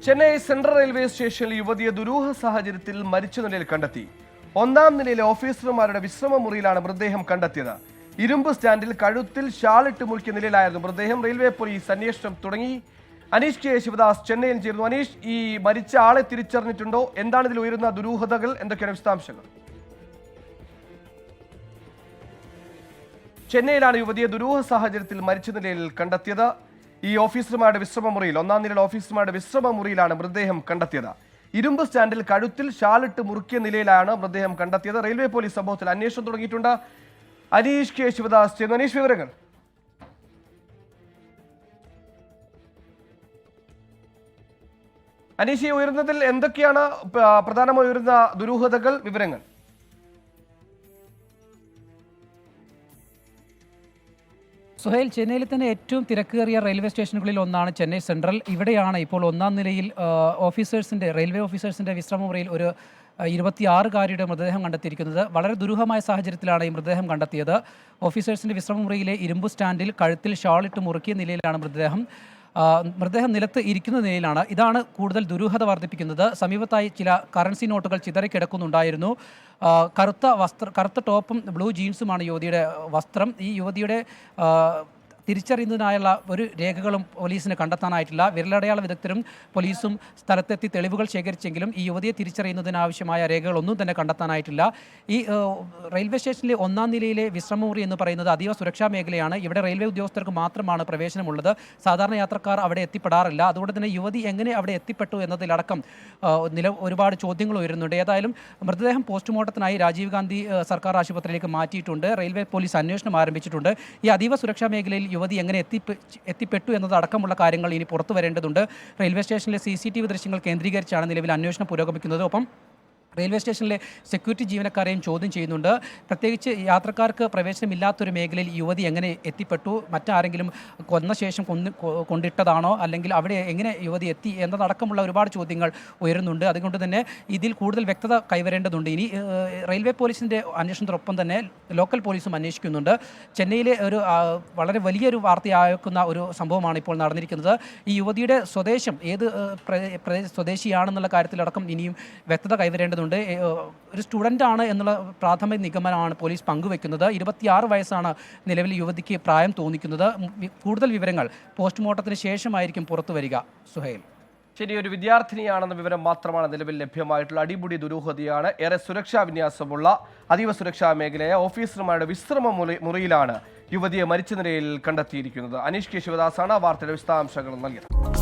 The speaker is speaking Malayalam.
ചെന്നൈ സെൻട്രൽ റെയിൽവേ സ്റ്റേഷനിൽ യുവതിയെ ദുരൂഹ സാഹചര്യത്തിൽ മരിച്ച നിലയിൽ കണ്ടെത്തി. ഒന്നാം നിലയിലെ ഓഫീസർമാരുടെ വിശ്രമ മുറിയിലാണ് മൃതദേഹം കണ്ടെത്തിയത്. ഇരുമ്പ് സ്റ്റാൻഡിൽ കഴുത്തിൽ ഷാളിട്ട് മുറിക്കിയ നിലയിലായിരുന്നു മൃതദേഹം. റെയിൽവേ പോലീസ് അന്വേഷണം തുടങ്ങി. അനീഷ് കെ ശിവദാസ് ചെന്നൈയിൽ ചേർന്നു. അനീഷ്, ഈ മരിച്ച ആളെ തിരിച്ചറിഞ്ഞിട്ടുണ്ടോ? എന്താണ് ഇതിൽ ഉയരുന്ന ദുരൂഹതകൾ? എന്തൊക്കെയാണ് വിശദാംശങ്ങൾ? ചെന്നൈയിലാണ് യുവതിയെ ദുരൂഹ സാഹചര്യത്തിൽ മരിച്ച നിലയിൽ കണ്ടെത്തിയത്. ഈ ഓഫീസർമാരുടെ വിശ്രമ മുറിയിൽ, ഒന്നാം നിലയിലെ ഓഫീസർമാരുടെ വിശ്രമ മുറിയിലാണ് മൃതദേഹം കണ്ടെത്തിയത്. ഇരുമ്പ് സ്റ്റാൻഡിൽ കഴുത്തിൽ ഷാളിട്ട് മുറുക്കിയ നിലയിലാണ് മൃതദേഹം കണ്ടെത്തിയത്. റെയിൽവേ പോലീസ് സംഭവത്തിൽ അന്വേഷണം തുടങ്ങിയിട്ടുണ്ട്. അനീഷ് കെ ശിവദാസ് ചെയ്യുന്നു. അനീഷ്, വിവരങ്ങൾ. അനീഷ്, ഉയർന്നതിൽ എന്തൊക്കെയാണ് പ്രധാനമായി ഉയരുന്ന ദുരൂഹതകൾ, വിവരങ്ങൾ? സുഹൈൽ, ചെന്നൈയിൽ തന്നെ ഏറ്റവും തിരക്കേറിയ റെയിൽവേ സ്റ്റേഷനുകളിൽ ഒന്നാണ് ചെന്നൈ സെൻട്രൽ. ഇവിടെയാണ് ഇപ്പോൾ ഒന്നാം നിലയിൽ റെയിൽവേ ഓഫീസേഴ്സിൻ്റെ വിശ്രമമുറിയിൽ ഒരു 26-കാരിയുടെ മൃതദേഹം കണ്ടെത്തിയിരിക്കുന്നത്. വളരെ ദുരൂഹമായ സാഹചര്യത്തിലാണ് ഈ മൃതദേഹം കണ്ടെത്തിയത്. ഓഫീസേഴ്സിൻ്റെ വിശ്രമമുറിയിലെ ഇരുമ്പ് സ്റ്റാൻഡിൽ കഴുത്തിൽ ഷാളിട്ട് മുറുക്കിയ നിലയിലാണ് മൃതദേഹം നിലത്ത് ഇരിക്കുന്ന നിലയിലാണ്. ഇതാണ് കൂടുതൽ ദുരൂഹത വർദ്ധിപ്പിക്കുന്നത്. സമീപത്തായി ചില കറൻസി നോട്ടുകൾ ചിതറിക്കിടക്കുന്നുണ്ടായിരുന്നു. കറുത്ത ടോപ്പും ബ്ലൂ ജീൻസുമാണ് യുവതിയുടെ വസ്ത്രം. ഈ യുവതിയുടെ തിരിച്ചറിയുന്നതിനായുള്ള ഒരു രേഖകളും പോലീസിന് കണ്ടെത്താനായിട്ടില്ല. വിരലടയാള വിദഗ്ധരും പോലീസും സ്ഥലത്തെത്തി തെളിവുകൾ ശേഖരിച്ചെങ്കിലും ഈ യുവതിയെ തിരിച്ചറിയുന്നതിനാവശ്യമായ രേഖകളൊന്നും തന്നെ കണ്ടെത്താനായിട്ടില്ല. ഈ റെയിൽവേ സ്റ്റേഷനിലെ ഒന്നാം നിലയിലെ വിശ്രമമുറി എന്ന് പറയുന്നത് അതീവ സുരക്ഷാ മേഖലയാണ്. ഇവിടെ റെയിൽവേ ഉദ്യോഗസ്ഥർക്ക് മാത്രമാണ് പ്രവേശനമുള്ളത്. സാധാരണ യാത്രക്കാർ അവിടെ എത്തിപ്പെടാറില്ല. അതുകൊണ്ട് തന്നെ യുവതി എങ്ങനെ അവിടെ എത്തിപ്പെട്ടു എന്നതിലടക്കം ഒരുപാട് ചോദ്യങ്ങൾ ഉയരുന്നുണ്ട്. ഏതായാലും മൃതദേഹം പോസ്റ്റ്മോർട്ടത്തിനായി രാജീവ് ഗാന്ധി സർക്കാർ ആശുപത്രിയിലേക്ക് മാറ്റിയിട്ടുണ്ട്. റെയിൽവേ പോലീസ് അന്വേഷണം ആരംഭിച്ചിട്ടുണ്ട്. ഈ അതീവ സുരക്ഷാ മേഖലയിൽ യുവതി എങ്ങനെ എത്തിപ്പെട്ടു എന്നതടക്കമുള്ള കാര്യങ്ങൾ ഇനി പുറത്തു വരേണ്ടതുണ്ട്. റെയിൽവേ സ്റ്റേഷനിലെ CCTV ദൃശ്യങ്ങൾ കേന്ദ്രീകരിച്ചാണ് നിലവിൽ അന്വേഷണം പുരോഗമിക്കുന്നത്. ഒപ്പം റെയിൽവേ സ്റ്റേഷനിലെ സെക്യൂരിറ്റി ജീവനക്കാരെയും ചോദ്യം ചെയ്യുന്നുണ്ട്. പ്രത്യേകിച്ച് യാത്രക്കാർക്ക് പ്രവേശനമില്ലാത്തൊരു മേഖലയിൽ യുവതി എങ്ങനെ എത്തിപ്പെട്ടു, മറ്റാരെങ്കിലും കൊന്ന ശേഷം കൊണ്ടിട്ടതാണോ, അല്ലെങ്കിൽ അവിടെ എങ്ങനെ യുവതി എത്തി എന്നതടക്കമുള്ള ഒരുപാട് ചോദ്യങ്ങൾ ഉയരുന്നുണ്ട്. അതുകൊണ്ട് തന്നെ ഇതിൽ കൂടുതൽ വ്യക്തത കൈവരേണ്ടതുണ്ട്. ഇനി റെയിൽവേ പോലീസിൻ്റെ അന്വേഷണത്തിനൊപ്പം തന്നെ ലോക്കൽ പോലീസും അന്വേഷിക്കുന്നുണ്ട്. ചെന്നൈയിലെ ഒരു വളരെ വലിയൊരു വാർത്തയാക്കുന്ന ഒരു സംഭവമാണ് ഇപ്പോൾ നടന്നിരിക്കുന്നത്. ഈ യുവതിയുടെ സ്വദേശം ഏത് സ്വദേശിയാണെന്നുള്ള കാര്യത്തിലടക്കം ഇനിയും വ്യക്തത കൈവരേണ്ടതുണ്ട്. ഒരു സ്റ്റുഡൻ്റ് ആണ് എന്നുള്ള പ്രാഥമിക നിഗമനമാണ് പോലീസ് പങ്കുവെക്കുന്നത്. 26 വയസ്സാണ് നിലവിൽ യുവതിക്ക് പ്രായം തോന്നിക്കുന്നത്. കൂടുതൽ വിവരങ്ങൾ പോസ്റ്റ്മോർട്ടത്തിന് ശേഷമായിരിക്കും പുറത്തു വരിക. സുഹൈൽ, ശരി, ഒരു വിദ്യാർത്ഥിനിയാണെന്ന വിവരം മാത്രമാണ് നിലവിൽ ലഭ്യമായിട്ടുള്ള. അടിമുടി ദുരൂഹതയാണ്. ഏറെ സുരക്ഷാ വിന്യാസമുള്ള അതീവ സുരക്ഷാ മേഖലയായ ഓഫീസർമാരുടെ വിശ്രമ മുറിയിലാണ് യുവതിയെ മരിച്ച നിലയിൽ കണ്ടെത്തിയിരിക്കുന്നത്. അനീഷ് കെ ശിവദാസാണ് വാർത്തയുടെ വിശദാംശങ്ങൾ നൽകിയത്.